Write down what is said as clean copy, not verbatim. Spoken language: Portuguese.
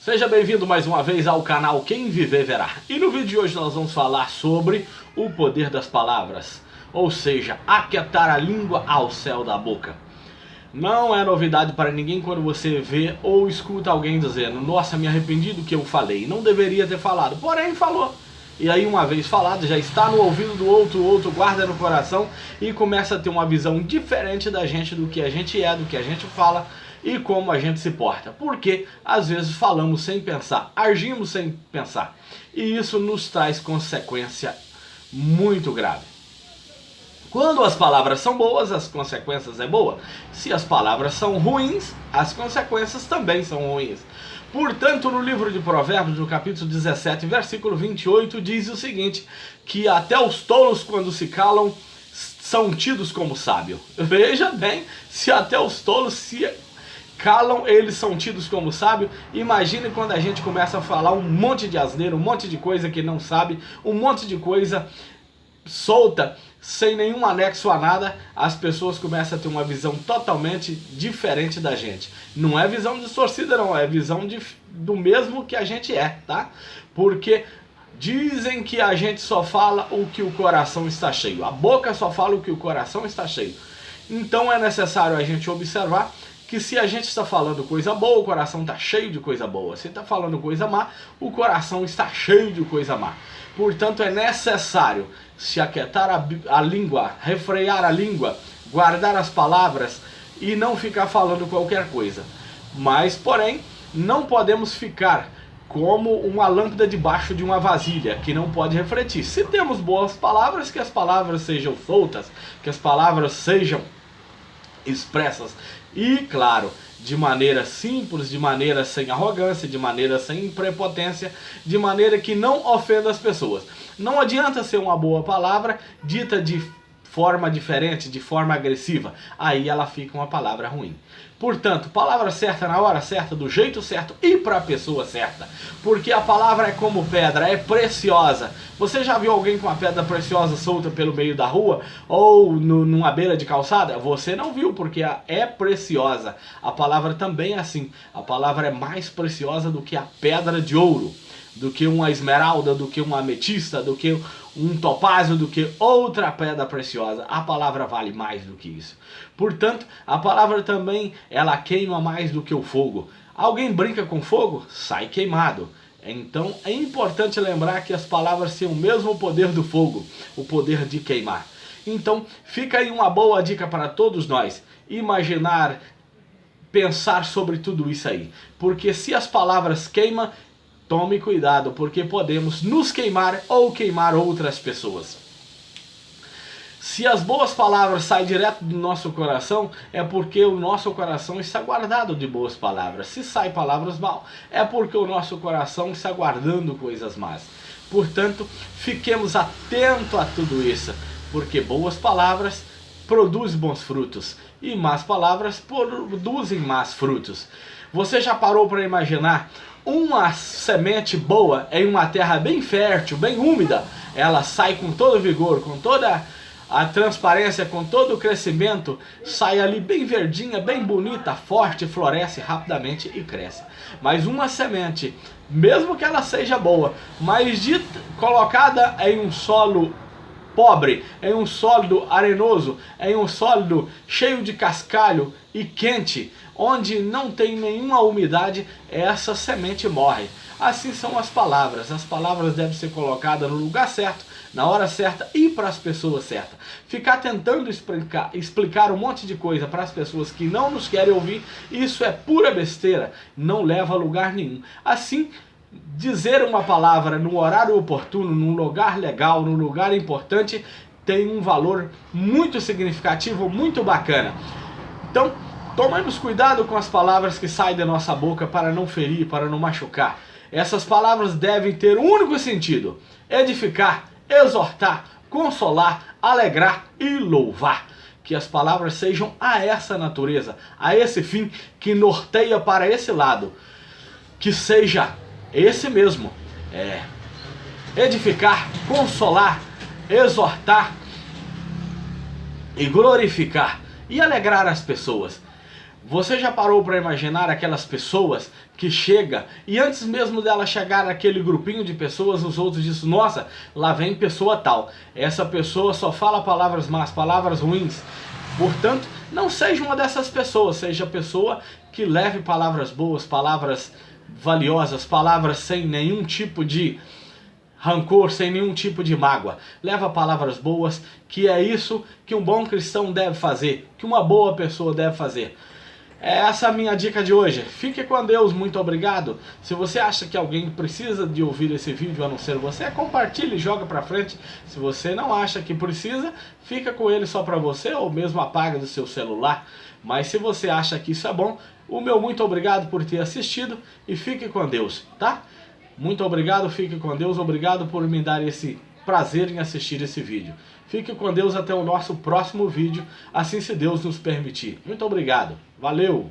Seja bem-vindo mais uma vez ao canal Quem Viver Verá. E no vídeo de hoje nós vamos falar sobre o poder das palavras, ou seja, aquietar a língua ao céu da boca. Não é novidade para ninguém quando você vê ou escuta alguém dizendo: nossa, me arrependi do que eu falei, não deveria ter falado, porém falou. E aí, uma vez falado, já está no ouvido do outro, o outro guarda no coração e começa a ter uma visão diferente da gente, do que a gente é, do que a gente fala e como a gente se porta. Porque às vezes falamos sem pensar, agimos sem pensar. E isso nos traz consequência muito grave. Quando as palavras são boas, as consequências é boa. Se as palavras são ruins, as consequências também são ruins. Portanto, no livro de Provérbios, no capítulo 17, versículo 28, diz o seguinte, que até os tolos, quando se calam, são tidos como sábio. Veja bem, se até os tolos se calam, eles são tidos como sábio. Imagine quando a gente começa a falar um monte de asneira, um monte de coisa que não sabe, um monte de coisa solta, sem nenhum anexo a nada, as pessoas começam a ter uma visão totalmente diferente da gente. Não é visão distorcida não, é visão do mesmo que a gente é, tá? Porque dizem que a gente só fala o que o coração está cheio. A boca só fala o que o coração está cheio. Então é necessário a gente observar que se a gente está falando coisa boa, o coração está cheio de coisa boa. Se está falando coisa má, o coração está cheio de coisa má. Portanto, é necessário se aquietar a língua, refrear a língua, guardar as palavras e não ficar falando qualquer coisa. Mas, porém, não podemos ficar como uma lâmpada debaixo de uma vasilha, que não pode refletir. Se temos boas palavras, que as palavras sejam soltas, que as palavras sejam expressas e, claro, de maneira simples, de maneira sem arrogância, de maneira sem prepotência, de maneira que não ofenda as pessoas. Não adianta ser uma boa palavra dita de forma diferente, de forma agressiva. Aí ela fica uma palavra ruim. Portanto, palavra certa na hora certa, do jeito certo e para a pessoa certa. Porque a palavra é como pedra, é preciosa. Você já viu alguém com uma pedra preciosa solta pelo meio da rua ou numa beira de calçada? Você não viu, porque é preciosa. A palavra também é assim. A palavra é mais preciosa do que a pedra de ouro, do que uma esmeralda, do que uma ametista, do que um topázio, do que outra pedra preciosa. A palavra vale mais do que isso. Portanto, a palavra também, ela queima mais do que o fogo. Alguém brinca com fogo, sai queimado. Então é importante lembrar que as palavras têm o mesmo poder do fogo, o poder de queimar. Então fica aí uma boa dica para todos nós, imaginar, pensar sobre tudo isso aí. Porque se as palavras queimam, tome cuidado, porque podemos nos queimar ou queimar outras pessoas. Se as boas palavras saem direto do nosso coração, é porque o nosso coração está guardado de boas palavras. Se saem palavras mal, é porque o nosso coração está guardando coisas más. Portanto, fiquemos atentos a tudo isso, porque boas palavras produzem bons frutos e más palavras produzem más frutos. Você já parou para imaginar uma semente boa em uma terra bem fértil, bem úmida? Ela sai com todo vigor, com toda a transparência, com todo o crescimento, sai ali bem verdinha, bem bonita, forte, floresce rapidamente e cresce. Mas uma semente, mesmo que ela seja boa, mas colocada em um solo pobre, em um solo arenoso, em um solo cheio de cascalho e quente, onde não tem nenhuma umidade, essa semente morre. Assim são as palavras devem ser colocadas no lugar certo, na hora certa e para as pessoas certas. Ficar tentando explicar um monte de coisa para as pessoas que não nos querem ouvir, isso é pura besteira, não leva a lugar nenhum. Assim, dizer uma palavra no horário oportuno, num lugar legal, num lugar importante, tem um valor muito significativo, muito bacana. Então, tomemos cuidado com as palavras que saem da nossa boca para não ferir, para não machucar. Essas palavras devem ter um único sentido: edificar, exortar, consolar, alegrar e louvar. Que as palavras sejam a essa natureza, a esse fim que norteia para esse lado. Que seja esse mesmo, edificar, consolar, exortar e glorificar e alegrar as pessoas. Você já parou para imaginar aquelas pessoas que chega, e antes mesmo dela chegar naquele grupinho de pessoas, os outros dizem, nossa, lá vem pessoa tal, essa pessoa só fala palavras más, palavras ruins. Portanto, não seja uma dessas pessoas, seja a pessoa que leve palavras boas, palavras valiosas, palavras sem nenhum tipo de rancor, sem nenhum tipo de mágoa. Leva palavras boas, que é isso que um bom cristão deve fazer, que uma boa pessoa deve fazer. É essa a minha dica de hoje. Fique com Deus, muito obrigado. Se você acha que alguém precisa de ouvir esse vídeo, a não ser você, compartilhe e joga pra frente. Se você não acha que precisa, fica com ele só pra você, ou mesmo apaga do seu celular. Mas se você acha que isso é bom, o meu muito obrigado por ter assistido e fique com Deus, tá? Muito obrigado, fique com Deus, obrigado por me dar esse prazer em assistir esse vídeo. Fique com Deus até o nosso próximo vídeo, assim se Deus nos permitir. Muito obrigado, valeu!